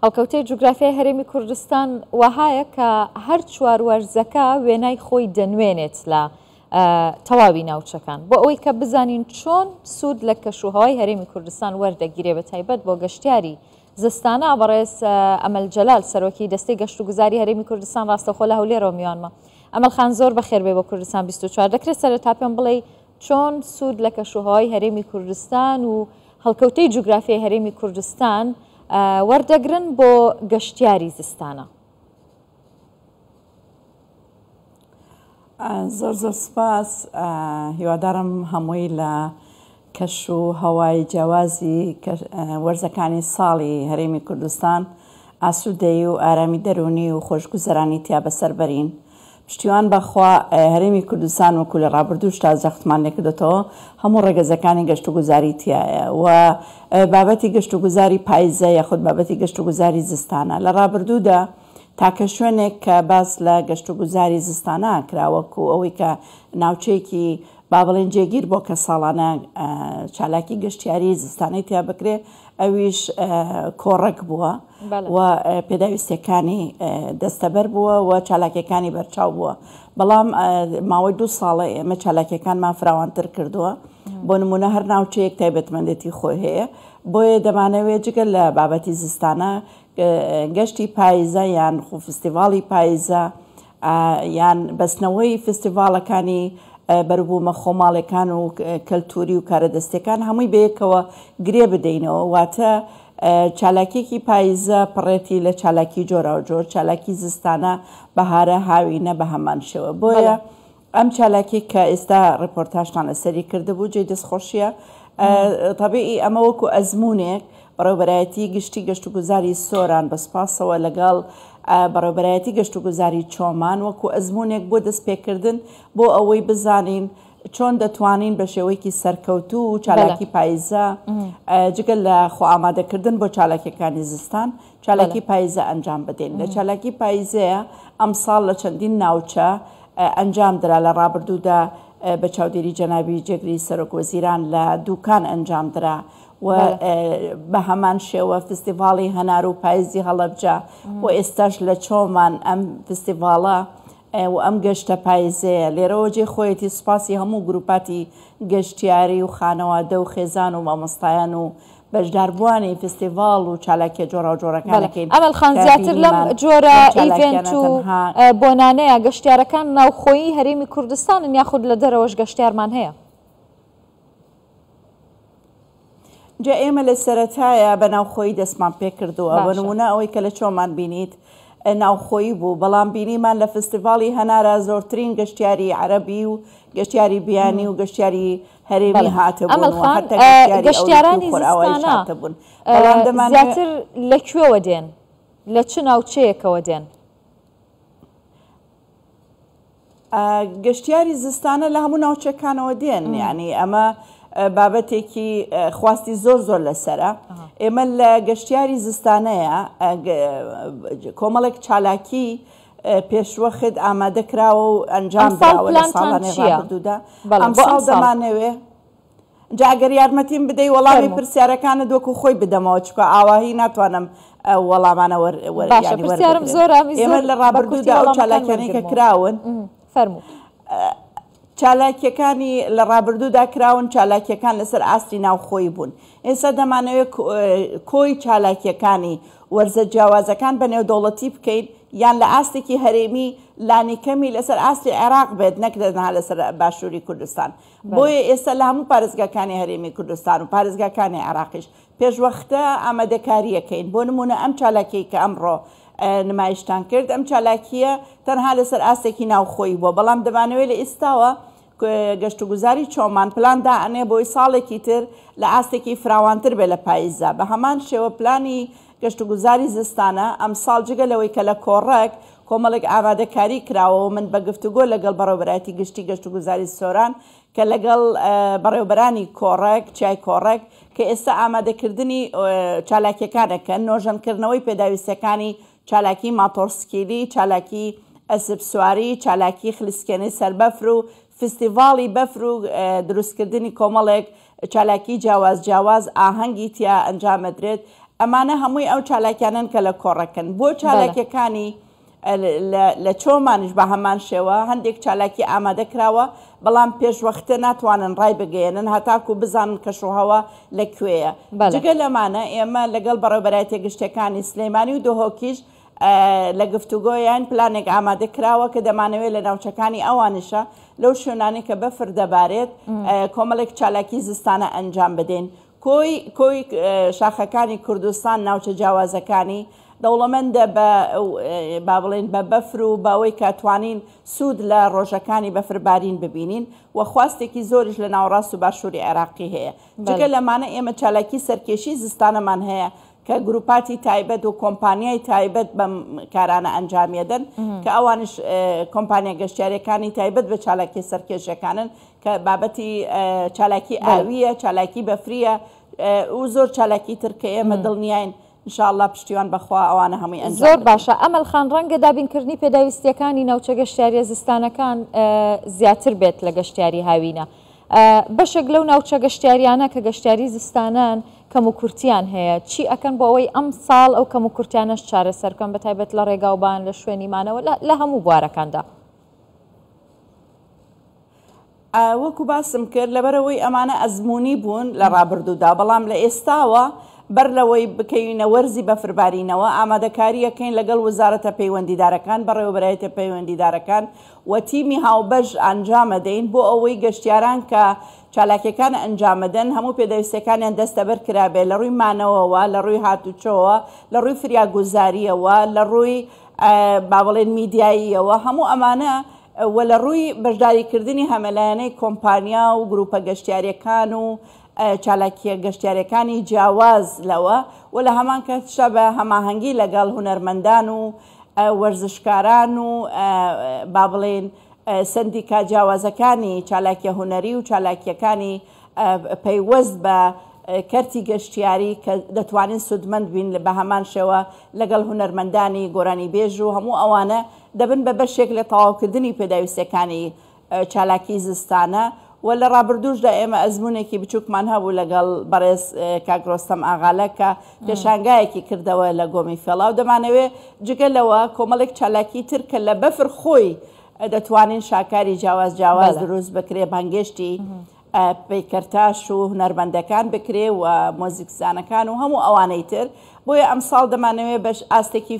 هەڵکەوتەی جوگرافیای هەرێمی کوردستان وەهایە کە هەر چواروەرزەکە وێنای خۆی دەنوێنێت لە تەواوی ناوچەکان بۆ ئەوەی کە بزانین چۆن سوود لە کەشوهەوای هەرێمی کوردستان وەردەگیرێ بە تایبەت بۆ گەشتیاری زستانە. بەڕێز ئەمەل جەلال سەرۆکی دەستەی گەشت و گوزاری هەرێمی کوردستان ڕاستەخۆ لە هەولێرەوە میوانمە. ئەمەل خان زۆر بەخێر بێ بۆ کوردستان 24 دەکرێت سەرەتا پێم بڵێ چۆن سوود لە کەشوهەوای هەرێمی کوردستان و هەڵکەوتەی جوگرافیای هەرێمی کوردستان وەردەگرن بۆ گەشتیاری زستانە. زۆر زۆر سپاس. هیوادارم هەمووی لە کەش و هەوای جیاوازی وەرزەکانی ساڵی هەرێمی کوردستان ئاسوودەیی و ئارامی دەرونی و خۆشگوزەرانی تیا بەسەر بەرین. پشتیوان بەخوا هەرێمی کوردستان وەکو لە ڕابردوو تا زەختمان لێکردێتەوە هەموو ڕێگەزەکانی گەشت و گوزاری تایە و بابەتی گەشت و گوزاری پاییزە یاخود بابەتی گەشت و گوزاری زستانە لە ڕابردوودا تاکە شوێنێک کە باس لە گەشت و گوزاری زستانە کراوەکو ئەوەی کە ناوچەیەکی با بڵێن جێگیر بۆ کە ساڵانە چالاکی گەشتیاری زستانەی تیا بکرێ ئەویش کۆڕک بووە و پێداویستەکانی دەستەبەر بووە و چالاکیەکانی بەرچاو بووە. بەڵام ماوەی 2 ساڵە ئێمە چالاکیەکانمان فراوانتر کردووە. بۆ نمونە هەر ناوچەیەک تایبەتمەندێتی خۆی هەیە، بۆیە دەمانەوێت جگەل لە بابەتی زستانە گەشتی پاییزە یان فستیڤاڵی پاییزە یان بەستنەوەی فستیڤاڵەکانی بەربوومە خۆماڵەکان و کەلتوری و کارەدەستەکان هەمووی بەیەکەوە گرێ بدەینەوە. واتە چالاکیێکی پاییزە پڕێتی لە چالاکی جۆرا و جۆر، چالاکی زستانە بەهارە هاوینە بە هەمان شێوە. بۆیە ئەم چالاکی کە ئێستا ڕپۆرتاژتان لەسەری کردبوو جێ دەستخۆشیە. تەبیعی ئەمە وەکو ئەزمونێک بەڕێوەبەرایەتی گشتی گەشت و گوزاری سۆران بەسپاسەوە لەگەڵ بەڕێوەبەرایەتی گەشت و گوزاری چۆمان وەکو ئەزمونێک بۆ دەستپێکردن بۆ ئەوەی بزانین چۆن دەتوانین بە شێوەیەکی سەرکەوتوو و چالاکی پاییزە جگەل لە خۆ ئامادەکردن بۆ چالاکیەکانی زستان چالاکی پاییزە ئەنجام بدەین. لە چالاکی پاییزەیە ئەمساڵ لە چەندین ناوچە ئەنجام درا لە ڕابردوودا بە چاودێری جەنابی جێگری سەرۆکوەزیران لە دووکان ئەنجام درا و بە هەمان شێوە فستیڤاڵی هەنار و پاییزی هەڵەبجە و ئێستاش لە چۆمان ئەم فستیڤاڵە و ئەم گەشتە پاییزەیە لێرەوە جێ خۆیەتی سوپاسی هەموو گروپاتی گەشتیاری و خانەوادە و خێزان و مامۆستایان و بەشداربووانی فستیڤاڵ و چالاکیە جۆرە و جۆرەکانەکەین. ئەمەل خان زیاتر لەم جۆرە ئیڤێنت و بۆنانەیە گەشتیارەکان ناوخۆیی هەرێمی کوردستانن یاخود لە دەرەوەش گەشتیارمان هەیە؟ جا ئێمە لە سەرەتایە بە ناوخۆیی دەستمان پێ کردووە بە نمونە ئەوەی کە لە چۆمان بینیت ناوخۆیی بوو، بەڵام بینیمان لە فستیڤاڵی هەنارە زۆرترین گەشتیاری عەرەبی و گەشتیاری بیانی و گەشتیاری هەرێمی هاتەبوون و هەتا گەشتیارانی زستانە زیاتر لەکوێوە دێن؟ لە چ ناوچەیەکەوە دێن؟ گەشتیاری زستانە لە هەموو ناوچەکانەوە دێن. یعنی ئەمە بابەتێکی خواستی زۆر زۆر لەسرە. ئێمە لە گەشتیاری زستانەیە کۆمەڵێک چالاکی پێشوەخت ئامادەکراوە و ئەنجام دراوە لە ساڵانی ڕابردوودا. ئەمساڵ دەمانەوێ جاگەر یارمەتیم بدەی وەڵامی پرسیارەکانە دۆکو خۆی بدەمەوە چکە ئاواهی ناتوانم وەڵامانە ئێمە لە ڕابردوودا ئەو چالاکیانەی کە کراون فەرموو چالاکیەکانی لە ڕابردوودا کراون چالاکیەکان لەسەر ئاستی ناوخۆی بوون. ئێستا دەمانەوێت کۆی چالاکیەکانی وەرزە جیاوازەکان بە نێودەوڵەتی بکەین یان لە ئاستێکی هەرێمی لانیکەمی لەسەر ئاستی عێراق بێت نەکردنها لەسەر باشووری کوردستان. بۆیە ئێستا لە هەموو پارێزگاکانی هەرێمی کوردستان و پارێزگاکانی عێراقیش پێشوەختە ئامادەکاریەکەین. بۆ نمونە ئەم چالاکیی کە ئەمڕۆ نمایشتان کرد ئەم چالاکیە تەنها لەسەر ئاستێکی ناوخۆی بووە، بەڵام دەمانەوێت لە ئێستاوە گەشت و گوزاری چۆمان پلاندا ئەنێ بۆی ساڵێکی تر لە ئاستێکی فراوانتر بێ لە پاییزە. بە هەمان شێوە پلانی گەشت و گوزاری زستانە ئەم ساڵ جگەلەوەی کە لە کۆڕک کۆمەڵێک ئامادەکاری کراوە و من بە گفتوگۆ لەگەڵ بەڕێوەبەرایەتی گشتی گەشت و گوزاری سۆران کە لەگەڵ بەڕێوەبەرانی کۆڕک چای کۆڕک کە ئێستا ئامادەکردنی چالاکیەکانەکەن نۆژەنکردنەوەی پێداویستەکانی چالاکی ماتۆرسکیلی، چالاکی ئەسب سواری، چالاکی خلیسکێنەی سەربەفر و فستیڤاڵی بەفر و دروستکردنی کۆمەڵێک چالاکی جیاواز ئاهەنگی تیا ئەنجامەدرێت ئەمانە هەمووی ئەو چالاکیانن کە لە کۆڕەکەن بۆ چالاکیەکانی لە چۆمانش بە هەمان شێوە هەندێک چالاکی ئامادە کراوە بەڵام پێشوەختە ناتوانن ڕای بگەێنن هەتاکو بزانن کەشوهەوە لەکوێیە جگە لەمانە ئێمە لەگەڵ بەڕێوەبەرایەتە گشتەکانی سلەیمانی و دۆهۆکیش لە گفتوگۆیان پلانێک ئامادە کراوە کە دەمانەوێت لە ناوچەکانی ئەوانشە لەو شوێنانی کە بەفر دەبارێت کۆمەڵێک چالاکی زستانە ئەنجام بدەین کۆی شاخەکانی کوردستان ناوچە جیاوازەکانی دەوڵەمەندە با بڵێن بە بەفر و باوەی کاتوانین سوود لە ڕۆژەکانی بەفربارین ببینین و خواستێکی زۆریش لە ناوەڕاست و باشووری عێراقی هەیە جگە لەمانە ئێمە چالاکی سەرکێشی زستانەمان هەیە کە گروپاتی تایبەت و کۆمپانیای تایبەت بەم کارانە ئەنجامێدن کە ئەوانش کۆمپانیا گەشتیارەکانی تایبەت بە چالاکی سەرکێشەکانن کە بابەتی چالاکی ئاویە چالاکی بەفریە و زۆر چالاکی تر کە ئێمە دڵنیاین انشاءالله پشتیوان بەخوا ئەوانە هەمووی ئەنجام زۆر باشە ئەمەل خان ڕەنگە دابینکردنی پێداویستیەکانی ناوچە گەشتیاریە زستانەکان زیاتر بێت لە گەشتیاری هاوینە بەشێک لەو ناوچە گەشتیاریانە کە گەشتیاری زستانان کەم و کورتیان هەیە چی ئەکەن بۆ ئەوەی ئەم ساڵ ئەو کەم و کورتیانەش چارەسەر بکەن بەتایبەت لە ڕێگاوبان لە شوێنیمانەوە لە هەموو بوارەکاندا وەکو باسم کرد لەبەرەوەی ئەمانە ئەزمموی بوون لە ڕابردوودا بەڵام لە ئێستاوە بەر لەوەی بکەینە وەرزی بەفربارینەوە ئامادەکاریەکەین لەگەڵ وزارەتە پەیوەندیدارەکان بەڕێوەبەرایەتە پەیوەندیدارەکان و تیمی هاوبەش ئەنجامەدەین بۆ ئەوەی گەشتیاران کە چالاکیەکان ئەنجامەدەن هەموو پێدەویستەکانیان دەستەبەر کرابێ لە ڕووی مانەوەوە لە ڕووی هاتوچۆوە لە ڕووی فریاگوزاریەوە لە ڕووی با بڵێن میدیاییەوە هەموو ئەمانە و لە ڕووی بەشداریکردنی هەمەلایەنەی کۆمپانیا و گروپە گەشتیارەکان و چالاکیە گەشتیارەکانی جیاواز لەوە و لە هەمان کاتشە بە هەماهەنگی لەگەڵ هونەرمەندان و وەرزشکاران و با بڵێن سندیکا جیاوازەکانی چالاکیە هونەری و چالاکیەکانی پەیوەست بە کەرتی گەشتیاری کە دەتوانین سودمەند بین بە هەمان شێوە لەگەڵ هونەرمەندانی گۆرانی بێژ و هەموو ئەوانە دەبن بە بەشێک لە تەواوکردنی پێداویستەکانی چالاکی زستانە و لە ڕابردوشدا ئێمە ئەزمونێکی بچووکمان هەبوو لەگەڵ بەڕێز کاگرۆستەم ئاغالە کە پێشانگایەکی کردەوە لە گۆمی فێڵاو دەمانەوێت جگەلەوە کۆمەڵێک چالاکی تر کە لە بەفر خۆی دەتوانین شاکاری جیاواز دروست بکرێ بانگشتی پەیکەرتاش و هونەرمەندەکان بکرێ و مۆزیکزانەکان و هەموو ئەوانەی تر بۆیە ئەم ساڵ دەمانەوێت بەش ئاستێکی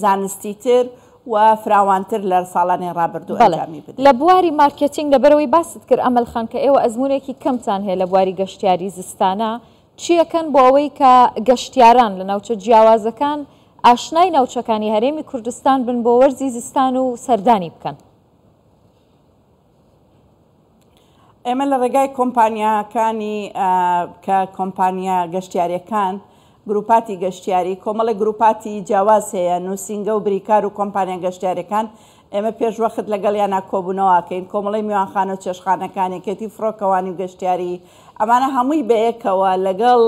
زانستی تر و فراوانتر لە ساڵانی ڕابردوو ئەنجامی بدەین. لە بواری مارکتینگ لەبەرەوەی باست کرد ئەمەل خان کە ئێوە ئەزمونێکی کەمتان هەیە لە بواری گەشتیاری زستانە چیەکەن بۆ ئەوەی کە گەشتیاران لە ناوچە جیاوازەکان ئاشنای ناوچەکانی هەرێمی کوردستان بن بۆ وەرزی زستان و سەردانی بکەن؟ ئێمە لە ڕێگای کۆمپانیاکانی کە کۆمپانیا گەشتیاریەکان گروپاتی گەشتیاری کۆمەڵی گروپاتی جیاواز هەیە نووسنگە و بریکار و کۆمپانیا گەشتیارەکان ئێمە پێشوەخت لەگەڵیانە کۆبوونەوەکەین کۆمەڵی میوانخانە و چێشخانەکانێکەتی فڕۆکەوانی و گەشتیاری ئەمانە هەمووی بەیەکەوە لەگەڵ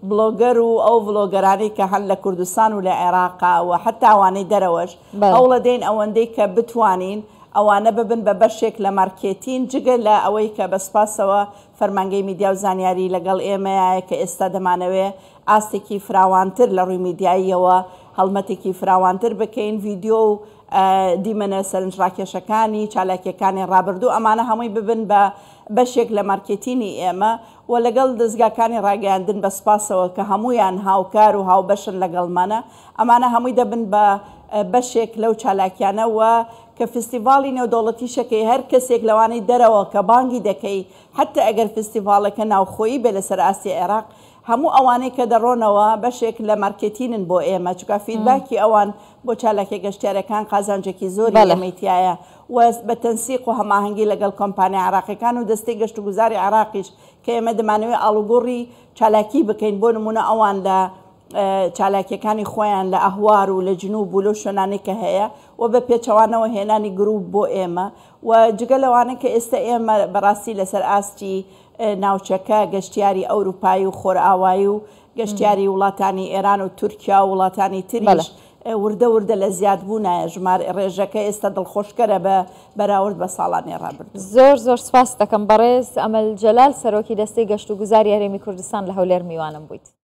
بلۆگەر و ئەو ڤلۆگەرانی کە هەن لە کوردستان و لە عێراقا و حتا ئەوانەی دەرەوەش ئەوڵە دەین ئەوەندەی کە بتوانین ئەوانە ببن بە بەشێک لە مارکێتین جگە لە ئەوەی کە بەسپاسەوە فەرمانگەی میدیا و زانیاری لەگەڵ ئێمەیە کە ئێستا دەمانەوێت ئاستێکی فراوانتر لە ڕووی میدیاییەوە هەڵمەتێکی فراوانتر بکەین ڤیددیۆ و دیمەنە سەرنجڕاکێشەکانی چالاکیەکانی ڕابردوو ئەمانە هەمووی ببن بە بەشێک لە مارکێتینی ئێمە و لەگەڵ دەستگاکانی ڕاگەیاندن بە سپاسەوە کە هەمویان هاوکار و هاوبەشن لەگەڵمانە ئەمانە هەمووی دەبن بە بەشێک لەو چالاکیانەوە کە فستیڤاڵی نێودەوڵەتی شەکەی هەر کەسێک لەوانەی دەرەوە کە بانگی دەکەی حتى ئەگەر فستیڤاڵەکە ناوخۆیی بێ لەسەر ئاستی عێراق هەموو ئەوانەی کە دەڕۆنەوە بەشێک لە مارکێتینن بۆ ئێمە چکە فیدباکی ئەوان بۆ چالاکی گەشتیارەکان قازانجێکی زۆری ئەمەیتایە و بە تەنسیق و هەماهەنگی لەگەڵ کۆمپانیا عراقیەکان و دەستەی گەشت و گوزاری عراقیش کە ئێمە دەمانەوێت ئاڵوگۆڕی چالاکی بکەین بۆ نمونە ئەوان لە چالاکیەکانی خۆیان لە ئەهوار و لە جنوب و لەو شوێنانی کە هەیە و بە پێچەوانەوە هێنانی گروپ بۆ ئێمە و جگە لەوانە کە ئێستا ئێمە بەڕاستی لەسەر ئاستی ناوچەکە گەشتیاری ئەوروپایی و خۆرئاوایی و گەشتیاری وڵاتانی ئێران و تورکیا و وڵاتانی تریش وردە وردە لە زیادبوونایە ژمار ڕێژەکە ئێستا دڵخۆشکەرە بە بەراورد بە ساڵانی ڕابردوو. زۆر زۆر سپاس دەکەم بەڕێز ئەمەل جەلال سەرۆکی دەستەی گەشت و گوزاری هەرێمی کوردستان لە هەولێر میوانم بوویت.